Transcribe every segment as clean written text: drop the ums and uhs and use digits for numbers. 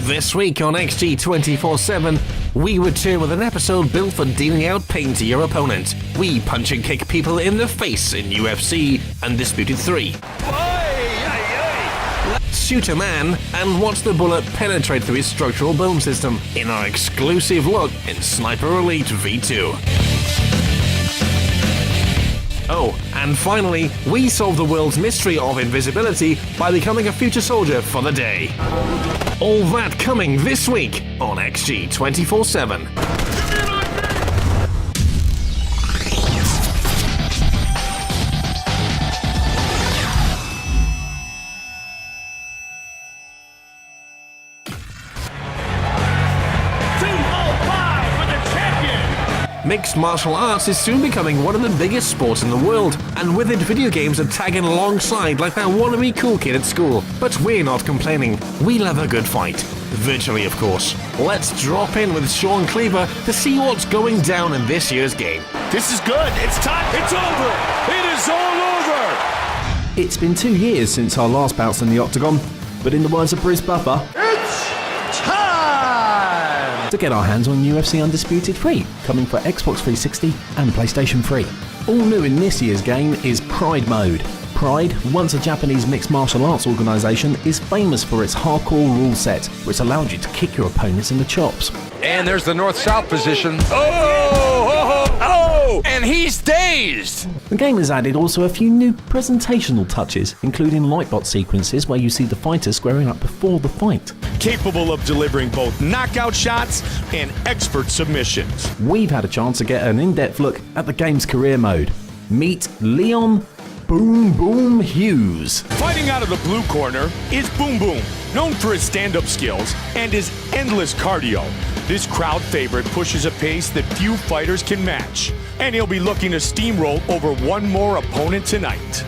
This week on XG24/7, we return with an episode built for dealing out pain to your opponent. We punch and kick people in the face in UFC Undisputed 3. Shoot a man and watch the bullet penetrate through his structural bone system in our exclusive look in Sniper Elite V2. Oh, and finally, we solve the world's mystery of invisibility by becoming a future soldier for the day. All that coming this week on XG24/7. Mixed martial arts is soon becoming one of the biggest sports in the world, and with it video games are tagging alongside like that wannabe cool kid at school. But we're not complaining, we love a good fight. Virtually, of course. Let's drop in with Sean Cleaver to see what's going down in this year's game. This is good, it's time, it's over! It is all over! It's been 2 years since our last bouts in the octagon, but in the words of Bruce Buffer, to get our hands on UFC Undisputed 3, coming for Xbox 360 and PlayStation 3. All new in this year's game is Pride Mode. Pride, once a Japanese mixed martial arts organisation, is famous for its hardcore rule set, which allowed you to kick your opponents in the chops. And there's the north-south position. And he's dazed! The game has added also a few new presentational touches, including lightbot sequences where you see the fighters squaring up before the fight. Capable of delivering both knockout shots and expert submissions. We've had a chance to get an in-depth look at the game's career mode. Meet Leon Boom Boom Hughes. Fighting out of the blue corner is Boom Boom, known for his stand-up skills and his endless cardio. This crowd favorite pushes a pace that few fighters can match, and he'll be looking to steamroll over one more opponent tonight.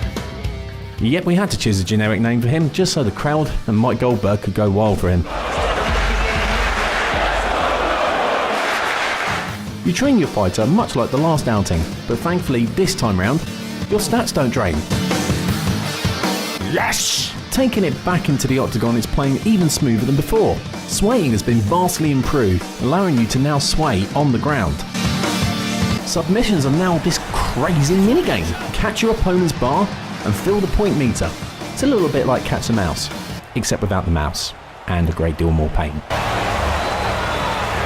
Yep, we had to choose a generic name for him just so the crowd and Mike Goldberg could go wild for him. You train your fighter much like the last outing, but thankfully this time round, your stats don't drain. Yes! Taking it back into the octagon is playing even smoother than before. Swaying has been vastly improved, allowing you to now sway on the ground. Submissions are now this crazy minigame. Catch your opponent's bar and fill the point meter. It's a little bit like catch a mouse, except without the mouse, and a great deal more pain.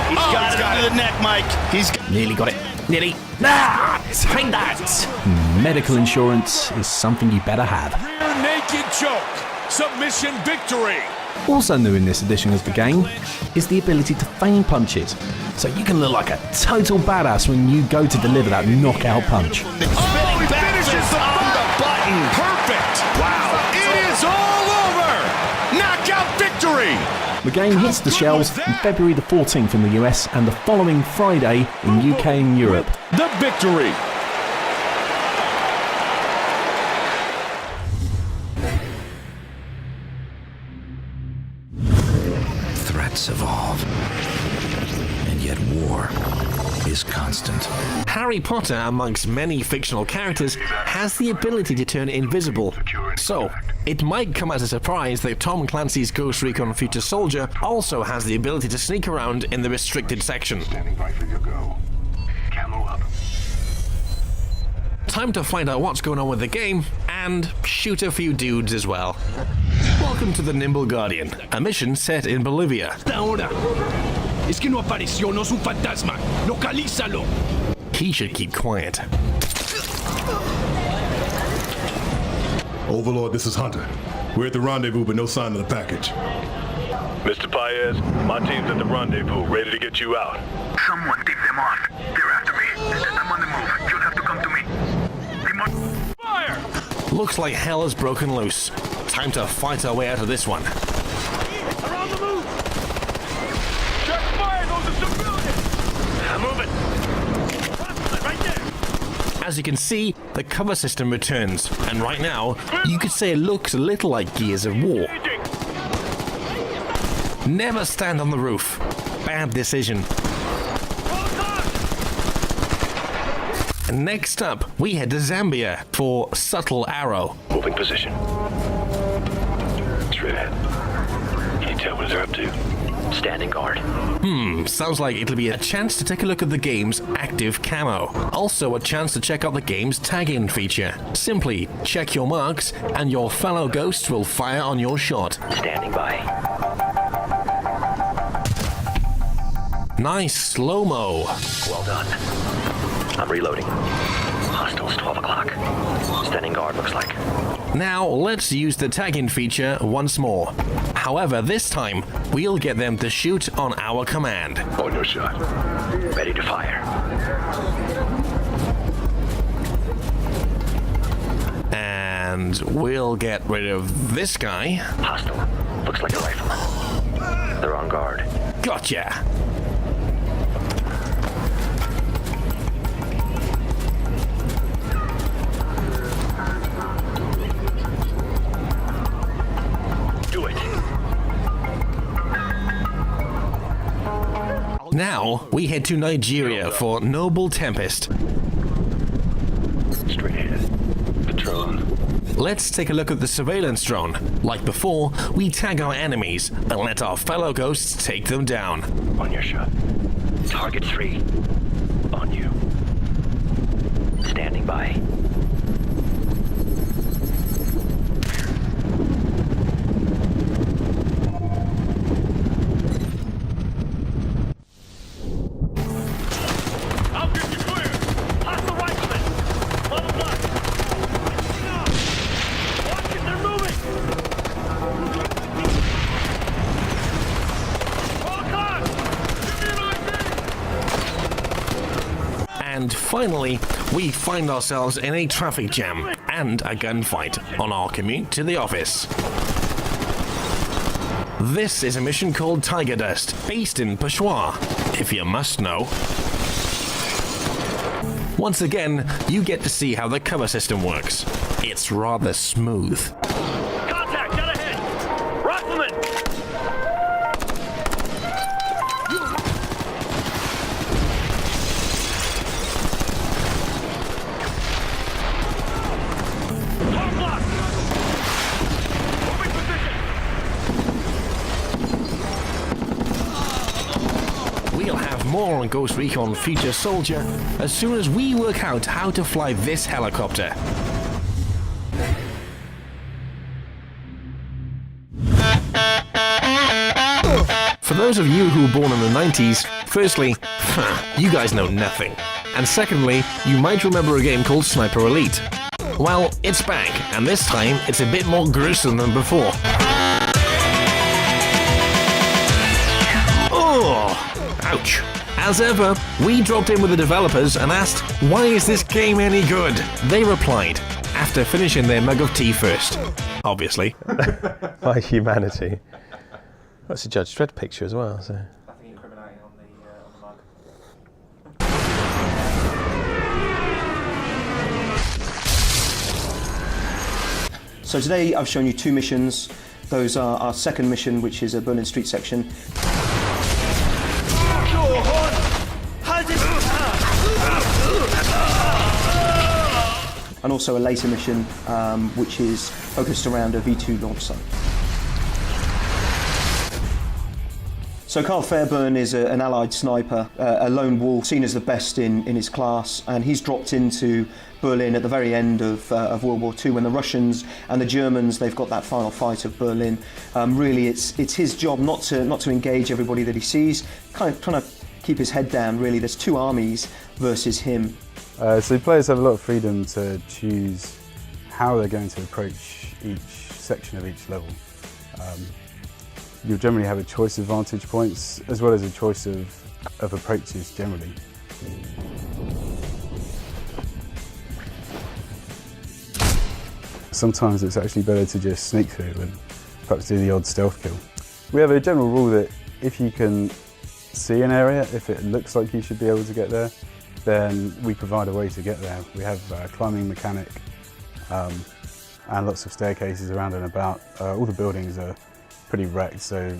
He's got it under the neck, Mike. He's Nearly got it. Nearly. Take that! Medical insurance is something you better have. rear naked choke. Submission victory. Also new in this edition of the game is the ability to feign punches, so you can look like a total badass when you go to deliver that knockout punch. Oh, he finishes on the button. Perfect. Wow. It is all over. Knockout victory. The game hits the shelves on February the 14th in the US and the following Friday in UK and Europe. The victory. Threats evolve, and yet war is constant. Harry Potter, amongst many fictional characters, has the ability to turn invisible. So, it might come as a surprise that Tom Clancy's Ghost Recon Future Soldier also has the ability to sneak around in the restricted section. Time to find out what's going on with the game, and shoot a few dudes as well. Welcome to the Nimble Guardian, a mission set in Bolivia. Ahora. Es que no apareció, no es un fantasma. Localízalo. He should keep quiet. Overlord, this is Hunter. We're at the rendezvous, but no sign of the package. Mr. Paez, my team's at the rendezvous, ready to get you out. Someone tip them off. They're after me. I'm on the move. You'll have to come to me. Fire! Looks like hell has broken loose. Time to fight our way out of this one. Around the move. Check fire. Those are civilians. I'm moving. Right there. As you can see, the cover system returns, and right now, you could say it looks a little like Gears of War. Never stand on the roof. Bad decision. And next up, we head to Zambia for Subtle Arrow. Moving position. Straight ahead. Can you tell what they're up to? Standing guard. Sounds like it'll be a chance to take a look at the game's active camo. Also a chance to check out the game's tag-in feature. Simply check your marks and your fellow ghosts will fire on your shot. Standing by. Nice slow-mo. Well done. I'm reloading. Hostiles 12 o'clock. Standing guard looks like. Now let's use the tag-in feature once more. However, this time we'll get them to shoot on our command. On your shot. Ready to fire. And we'll get rid of this guy. Hostile. Looks like a rifleman. They're on guard. Gotcha. Do it. Now we head to Nigeria for Noble Tempest. Straight ahead. Patrol. Let's take a look at the surveillance drone. Like before, we tag our enemies and let our fellow ghosts take them down. On your shot. Target 3. On you. Standing by. I'll give you clear. Hostile rifleman. Level 1. Watch it, they're moving. All clear. Give me an ID. And finally, we find ourselves in a traffic jam and a gunfight on our commute to the office. This is a mission called Tiger Dust, based in Peshawar, if you must know. Once again, you get to see how the cover system works. It's rather smooth. Contact, dead ahead. Rifleman. Car block. Moving position. We'll have more on Ghost Recon Future Soldier as soon as we work out how to fly this helicopter. For those of you who were born in the 90s, firstly, you guys know nothing. And secondly, you might remember a game called Sniper Elite. Well, it's back, and this time it's a bit more gruesome than before. Oh, ouch. As ever, we dropped in with the developers and asked, why is this game any good? They replied, after finishing their mug of tea first. Obviously. By humanity. That's a Judge Dredd picture as well. So. I think incriminating on the mug. So today I've shown you 2 missions. Those are our second mission, which is a Berlin Street section. And also a later mission, which is focused around a V2 launch site. So Carl Fairburn is an Allied sniper, a lone wolf, seen as the best in his class, and he's dropped into Berlin at the very end of World War II when the Russians and the Germans, they've got that final fight of Berlin. Really, it's his job not to engage everybody that he sees, kind of trying to keep his head down. Really, there's 2 armies versus him. So players have a lot of freedom to choose how they're going to approach each section of each level. You'll generally have a choice of vantage points as well as a choice of approaches generally. Sometimes it's actually better to just sneak through and perhaps do the odd stealth kill. We have a general rule that if you can see an area, if it looks like you should be able to get there, then we provide a way to get there. We have a climbing mechanic and lots of staircases around and about. All the buildings are pretty wrecked, so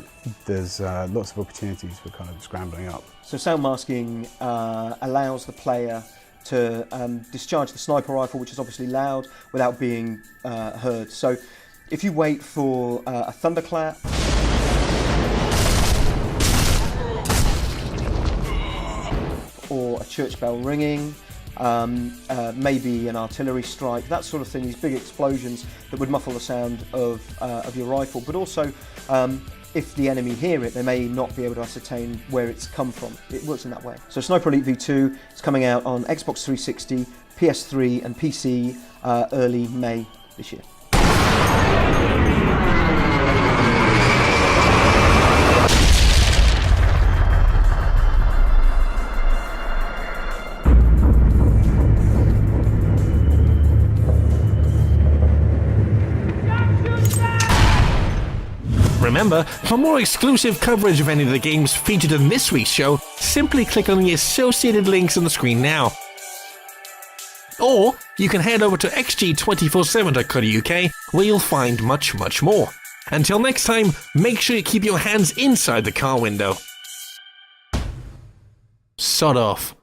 there's lots of opportunities for kind of scrambling up. So sound masking allows the player to discharge the sniper rifle, which is obviously loud, without being heard. So if you wait for a thunderclap, church bell ringing, maybe an artillery strike, that sort of thing, these big explosions that would muffle the sound of your rifle. But also, if the enemy hear it, they may not be able to ascertain where it's come from. It works in that way. So Sniper Elite V2 is coming out on Xbox 360, PS3 and PC early May this year. Remember, for more exclusive coverage of any of the games featured in this week's show, simply click on the associated links on the screen now. Or you can head over to XG24.7.co.uk where you'll find much more. Until next time, make sure you keep your hands inside the car window. Sod off.